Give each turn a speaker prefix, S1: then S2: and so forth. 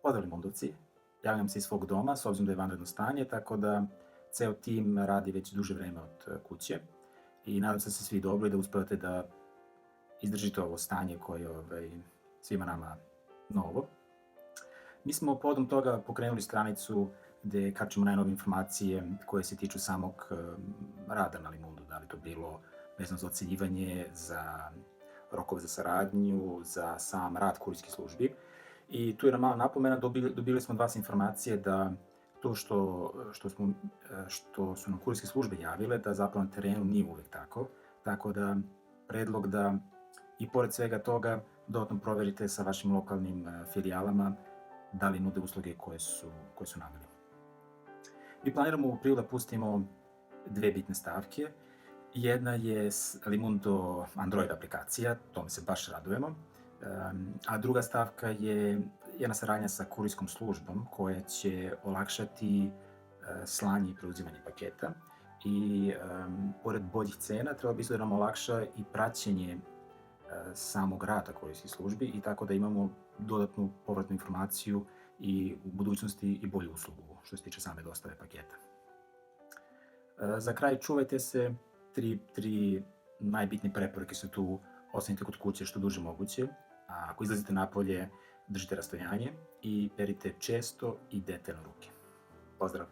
S1: Pozdrav Mundovci, javljam se iz svog doma s obzirom da je vanredno stanje, tako da ceo tim radi već duže vreme od kuće i nadam se da ste svi dobro i da uspevate da izdržite ovo stanje koje je svima nama novo. Mi smo povodom toga pokrenuli stranicu gde kačimo najnovije informacije koje se tiču samog rada na Limundu, da li to bilo vezano za ocenjivanje, za rokove za saradnju, za sam rad kurirskih službi. I tu je mala napomena, dobili smo od vas informacije da to što su nam kurirske službe javile, da zapravo na terenu nije uvek tako. Tako da, predlog da i pored svega toga dodatno proverite sa vašim lokalnim filijalama da li nude usluge koje su naveli. Mi planiramo u aprilu da pustimo dve bitne stavke. Jedna je Limundo Android aplikacija, tome se baš radujemo, a druga stavka je jedna saradnja sa kurirskom službom koja će olakšati slanje i preuzimanje paketa i pored boljih cena treba bi isto da nam olakša i praćenje samog rada kurirskih službi i tako da imamo dodatnu povratnu informaciju i u budućnosti i bolju uslugu što se tiče same dostave paketa. Za kraj čuvajte se, tri najbitnije preporuke su tu: ostanite kod kuće što duže moguće, a ako izlazite napolje držite rastojanje i perite često i detaljno ruke. Pozdrav!